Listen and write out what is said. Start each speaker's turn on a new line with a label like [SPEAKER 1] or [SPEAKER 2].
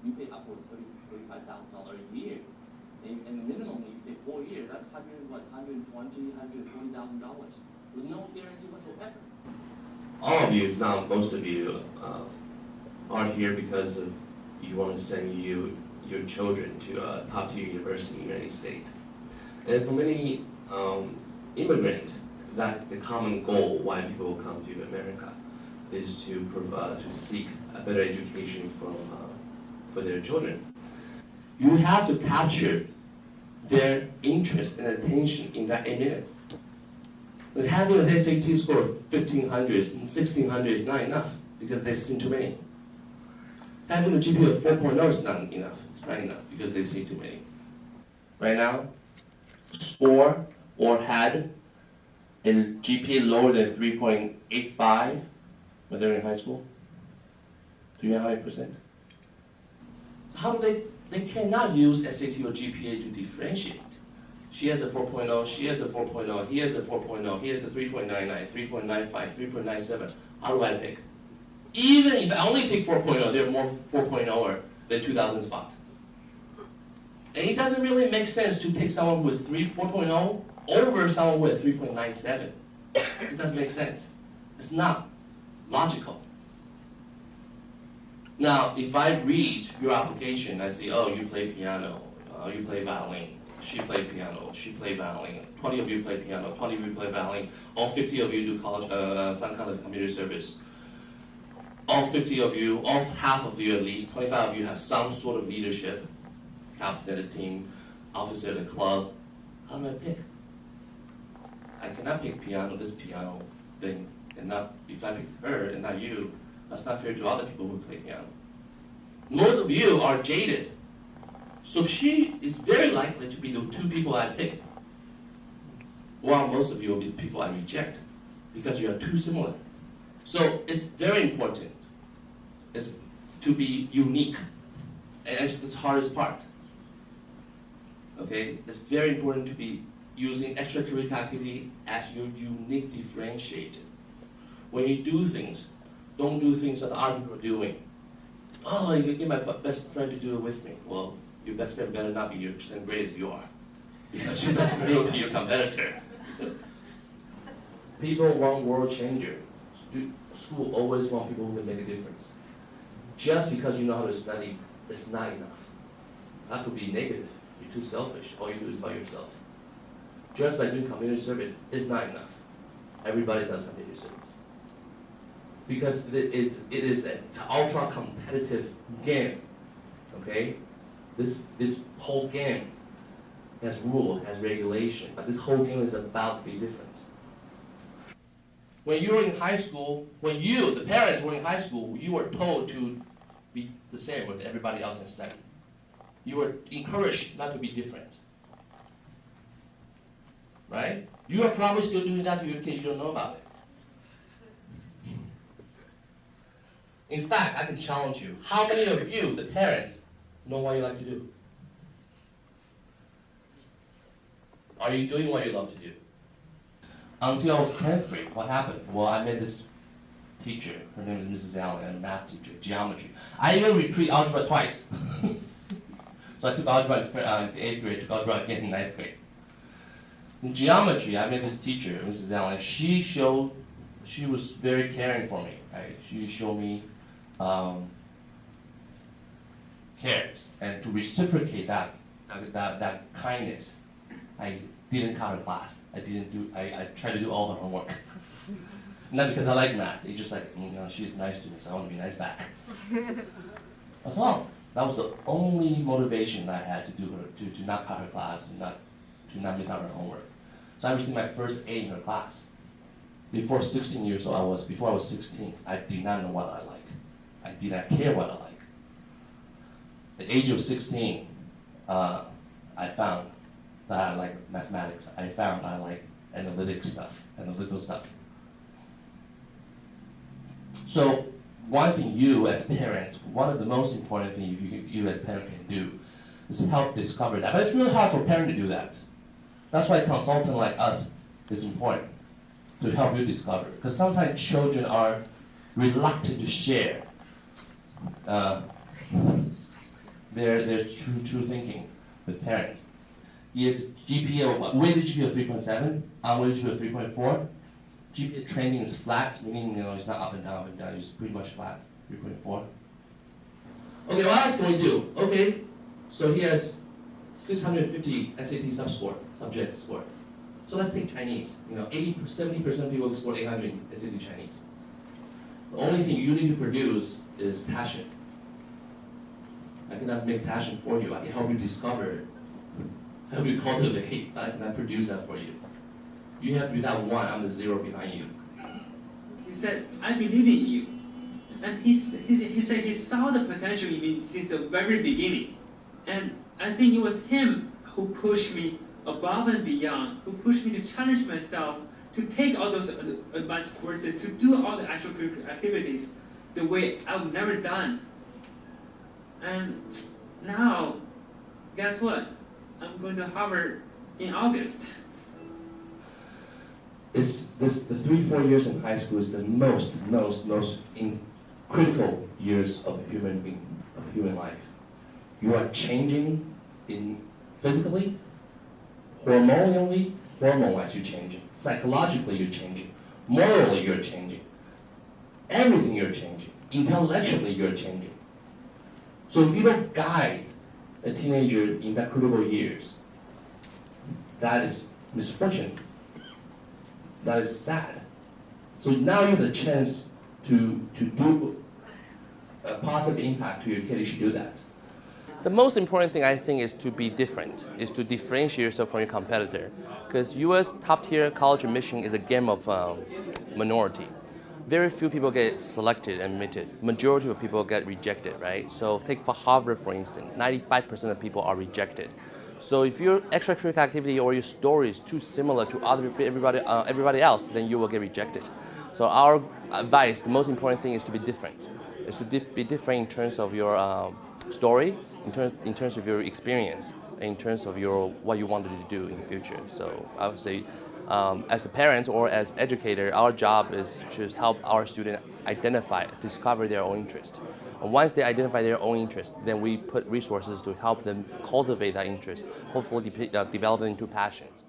[SPEAKER 1] you pay upward of $35,000 a year. And minimum, you pay 4 years, that's $120,000, $140,000 with no guarantee whatsoever.
[SPEAKER 2] All of you, now most of you, are here because of you want to send your children to a top-tier university in the United States. And for many immigrants, that's the common goal why people come to America, is to seek a better education for their children. You have to capture their interest and attention in that a minute. But having an SAT score of 1,500 and 1,600 is not enough because they've seen too many. Having a GPA of 4.0 is not enough. It's not enough because they've seen too many. Right now, score or had a GPA lower than 3.85 when they're in high school. Do you know how many percent? So how do they cannot use SAT or GPA to differentiate. She has a 4.0, she has a 4.0, he has a 4.0, he has a 3.99, 3.95, 3.97. How do I pick? Even if I only pick 4.0, they're more 4.0er than 2,000 spot. And it doesn't really make sense to pick someone with 4.0 over someone with 3.97. It doesn't make sense. It's not logical. Now, if I read your application, I see, oh, you play piano, you play violin, she played piano, she played violin, 20 of you play piano, 20 of you play violin, all 50 of you do college, some kind of community service. All 50 of you, all half of you at least, 25 of you have some sort of leadership, captain of the team, officer of the club. How do I pick? I cannot pick this piano thing, and not, if I pick her and not you, that's not fair to other people who play piano. Most of you are jaded. So she is very likely to be the two people I pick, while most of you will be the people I reject, because you are too similar. So it's very important is to be unique, and it's the hardest part. Okay, it's very important to be using extracurricular activity as your unique differentiator. When you do things, don't do things that other people are doing. Oh, you can get my best friend to do it with me. Well, your best friend better not be your same grade as you are, because your best friend will be your competitor. People want world changer. School always want people who can make a difference. Just because you know how to study is not enough. That could be negative. You're too selfish. All you do is by yourself. Just like doing community service is not enough. Everybody does community service. Because it is an ultra competitive game. Okay? This whole game has rule, has regulation, but this whole game is about to be different. When you were in high school, when you, the parents, were in high school, you were told to be the same with everybody else and study. You were encouraged not to be different. Right? You are probably still doing that to your kids, you don't know about it. In fact, I can challenge you. How many of you, the parents, know what you like to do? Are you doing what you love to do? Until I was 10th grade, what happened? Well, I met this teacher. Her name is Mrs. Allen, a math teacher, geometry. I even repeat algebra twice. So I took algebra in 8th grade, took algebra again in 9th grade. In geometry, I met this teacher, Mrs. Allen. She was very caring for me. Right? She showed me cares, and to reciprocate that kindness, I didn't cut her class. I tried to do all her homework. Not because I like math. It's just like, she's nice to me, so I want to be nice back. That's all. That was the only motivation that I had to do her, to not cut her class, to not miss out her homework. So I received my first A in her class. Before 16 years old, before I was 16, I did not know what I liked. I did not care what I liked. At the age of 16, I found that I like mathematics. I found I like analytical stuff. So one thing you as parents, one of the most important things you as parents can do is help discover that. But it's really hard for a parent to do that. That's why a consultant like us is important, to help you discover. Because sometimes children are reluctant to share. their true thinking with parents. He is weighted GPA of 3.7, unweighted GPA of 3.4. GPA trending is flat, meaning it's not up and down, it's pretty much flat, 3.4. Okay, what else can we do? Okay, so he has 650 SAT subject score. So let's take Chinese. 70% of people score 800 in SAT Chinese. The only thing you need to produce is passion. I cannot make passion for you. I can help you discover it, help you cultivate. I cannot produce that for you. You have to be that one. I'm the zero behind you.
[SPEAKER 3] He said, I believe in you. And he said he saw the potential in me since the very beginning. And I think it was him who pushed me above and beyond, who pushed me to challenge myself, to take all those advanced courses, to do all the extracurricular activities the way I've never done. And now, guess what? I'm going to Harvard in August.
[SPEAKER 2] The 3-4 years in high school is the most critical years of human life. You are changing physically, hormone-wise you're changing, psychologically you're changing, morally you're changing, everything you're changing, intellectually you're changing. So if you don't guide a teenager in that critical years, that is misfortune. That is sad. So now you have the chance to do a positive impact to your kid. You should do that. The most important thing I think is to be different, is to differentiate yourself from your competitor. Because U.S. top-tier college admission is a game of minority. Very few people get selected and admitted. Majority of people get rejected, right? So take for Harvard, for instance, 95% of people are rejected. So if your extracurricular activity or your story is too similar to everybody else, then you will get rejected. So our advice, the most important thing is to be different. Is to be different in terms of your story, in terms of your experience, in terms of what you wanted to do in the future. So I would say, as a parent or as educator, our job is to help our student discover their own interest. And once they identify their own interest, then we put resources to help them cultivate that interest, hopefully develop it into passions.